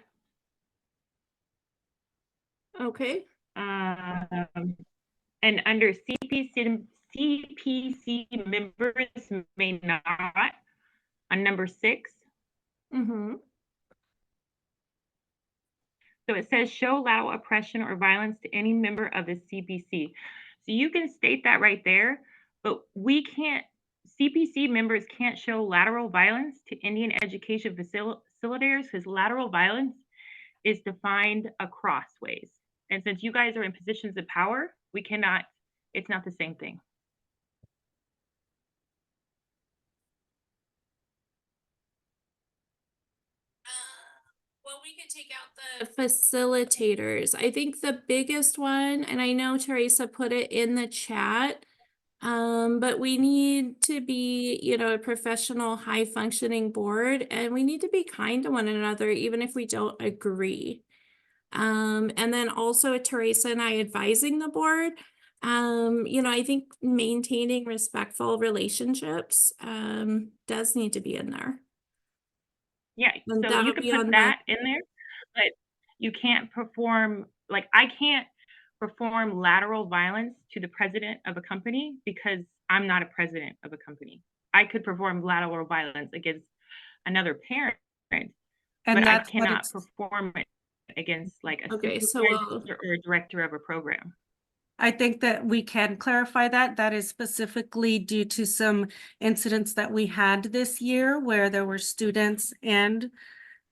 Okay. And under CPC members may not, on number 6. Mm-hmm. So it says show lateral oppression or violence to any member of the CPC. So you can state that right there, but we can't, CPC members can't show lateral violence to Indian education facilitators because lateral violence is defined across ways. And since you guys are in positions of power, we cannot, it's not the same thing. Well, we could take out the facilitators. I think the biggest one, and I know Teresa put it in the chat, but we need to be, you know, a professional, high functioning board, and we need to be kind to one another, even if we don't agree. And then also Teresa and I advising the board. You know, I think maintaining respectful relationships does need to be in there. Yeah, And so you that'll could be put on that in there, but you can't perform, like I can't perform lateral violence to the president of a company because I'm not a president of a company. I could perform lateral violence against another parent, And but I that's what cannot it's, perform it against like a Okay, so supervisor or a director of a program. I think that we can clarify that. That is specifically due to some incidents that we had this year where there were students and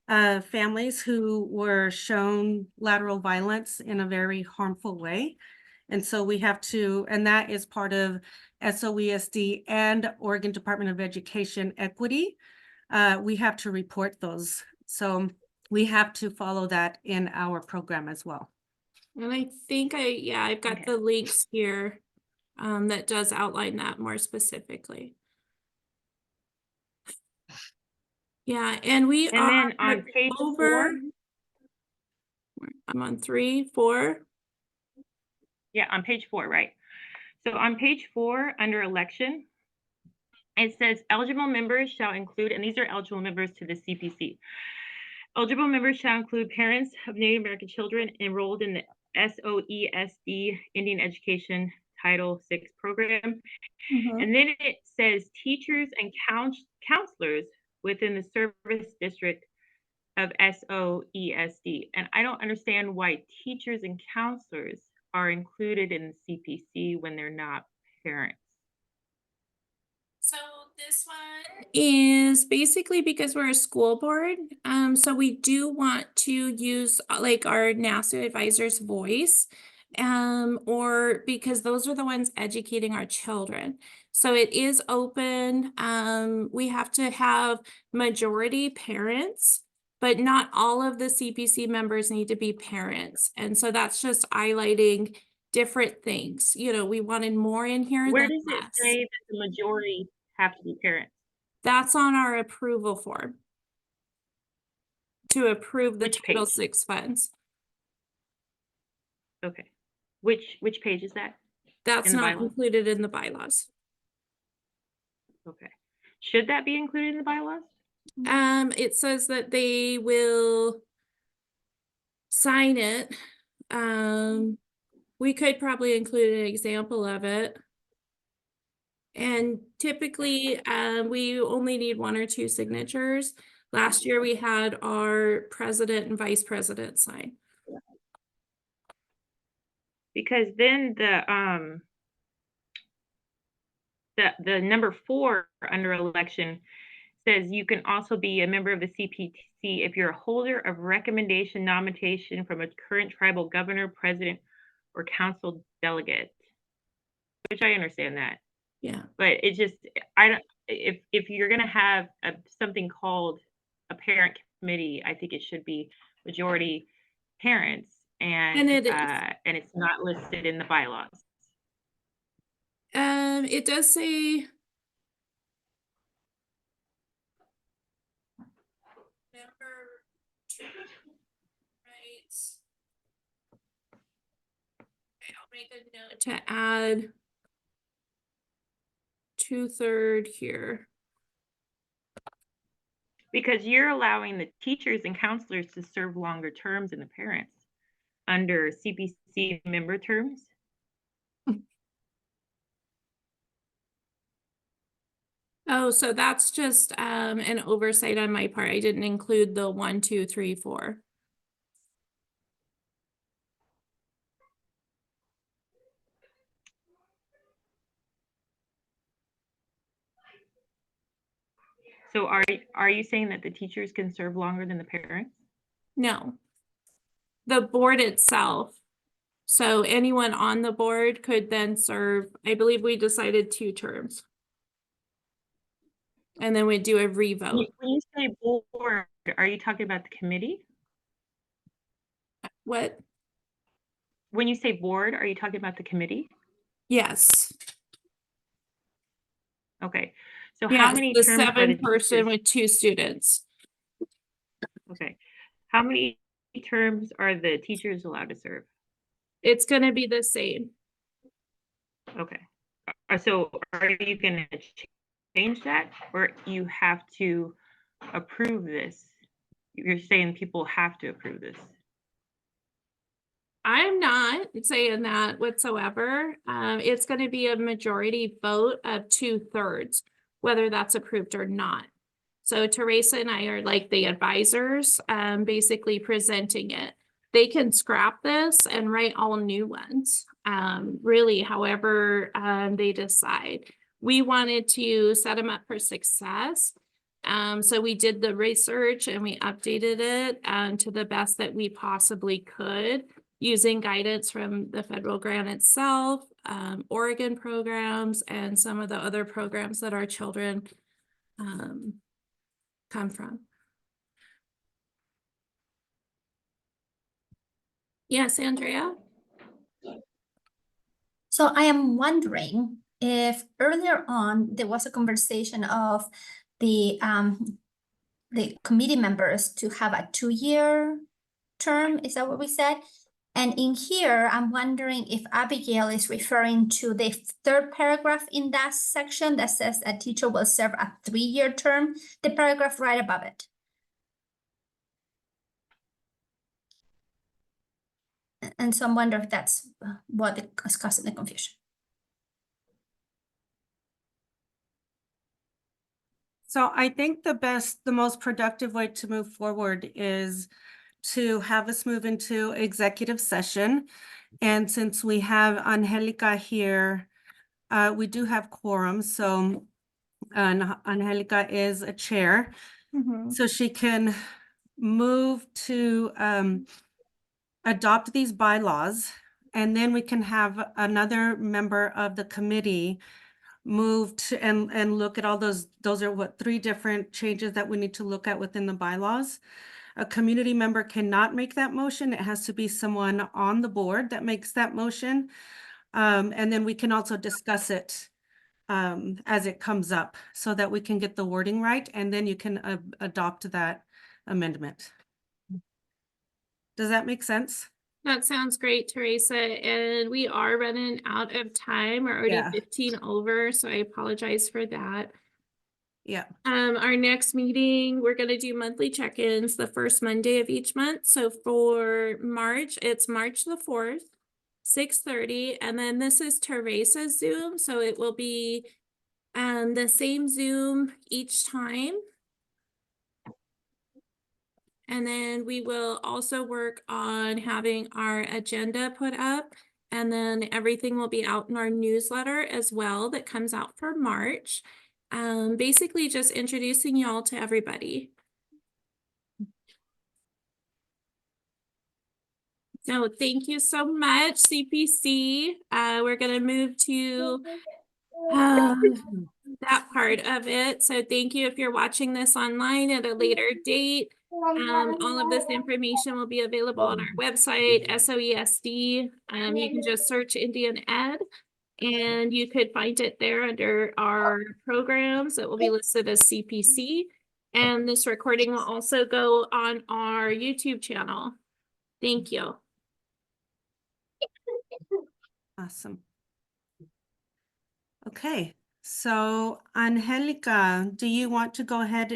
families who were shown lateral violence in a very harmful way. And so we have to, and that is part of SOESD and Oregon Department of Education equity. We have to report those. So we have to follow that in our program as well. And I think I've got the links here that does outline that more specifically. Yeah, and we And are then on page over. 4, I'm on 3, 4. yeah, on page 4, right? So on page 4, under election, it says eligible members shall include, and these are eligible members to the CPC. Eligible members shall include parents of Native American children enrolled in the SOESD Indian Education Title VI program. And then it says teachers and counselors within the service district of SOESD. And I don't understand why teachers and counselors are included in the CPC when they're not parents. So this one is basically because we're a school board. So we do want to use like our NASA advisor's voice, or because those are the ones educating our children. So it is open. We have to have majority parents, but not all of the CPC members need to be parents. And so that's just highlighting different things. You know, we wanted more in here Where than does it less. say that the majority have to be parents? That's on our approval form to approve the Which Title page? VI funds. Okay. Which page is that? That's In the not bylaws? included in the bylaws. Okay. Should that be included in the bylaws? It says that they will sign it. We could probably include an example of it. And typically, we only need 1 or 2 signatures. Last year, we had our president and vice president sign. Because then the number 4 under election says you can also be a member of the CPC if you're a holder of recommendation nomination from a current tribal governor, president, or council delegate. Which I understand that. Yeah. But it just, I don't, if you're gonna have something called a parent committee, I think it should be majority parents, and it is. and it's not listed in the bylaws. It does say member two, right? Okay, I'll make a note to add 2/3 here. Because you're allowing the teachers and counselors to serve longer terms than the parents under CPC member terms. Oh, so that's just an oversight on my part. I didn't include the 1, 2, 3, 4. So are you saying that the teachers can serve longer than the parents? No. The board itself. So anyone on the board could then serve, I believe we decided 2 terms. And then we'd do a revote. When you say board, are you talking about the committee? What? When you say board, are you talking about the committee? Yes. Okay. So Yeah, how many the terms are the 7-person teachers? with 2 students. Okay. How many terms are the teachers allowed to serve? It's going to be the same. Okay. So are you going to change that, or you have to approve this? You're saying people have to approve this. I'm not saying that whatsoever. It's going to be a majority vote of 2/3, whether that's approved or not. So Teresa and I are like the advisors, basically presenting it. They can scrap this and write all new ones, really, however they decide. We wanted to set them up for success. So we did the research and we updated it to the best that we possibly could, using guidance from the federal grant itself, Oregon programs, and some of the other programs that our children come from. Yes, Andrea? So I am wondering if earlier on there was a conversation of the committee members to have a 2-year term. Is that what we said? And in here, I'm wondering if Abigail is referring to the 3rd paragraph in that section that says a teacher will serve a 3-year term, the paragraph right above it. And so I'm wondering if that's what is causing the confusion. So I think the most productive way to move forward is to have us move into executive session. And since we have Angelica here, we do have quorum. So Angelica is a chair. So she can move to adopt these bylaws. And then we can have another member of the committee move to and look at all those are what, 3 different changes that we need to look at within the bylaws. A community member cannot make that motion. It has to be someone on the board that makes that motion. And then we can also discuss it as it comes up so that we can get the wording right, and then you can adopt that amendment. Does that make sense? That sounds great, Teresa. And we are running out of time. We're already Yeah. 15 over, so I apologize for that. Yeah. Our next meeting, we're gonna do monthly check-ins the first Monday of each month. So for March, it's March the 4th, 6:30, and then this is Teresa's Zoom, so it will be the same Zoom each time. And then we will also work on having our agenda put up, and then everything will be out in our newsletter as well that comes out for March. Basically just introducing y'all to everybody. So thank you so much, CPC. We're gonna move to that part of it. So thank you if you're watching this online at a later date. All of this information will be available on our website, SOESD. You can just search Indian Ed, and you could find it there under our programs that will be listed as CPC. And this recording will also go on our YouTube channel. Thank you. Awesome. Okay, so Angelica, do you want to go ahead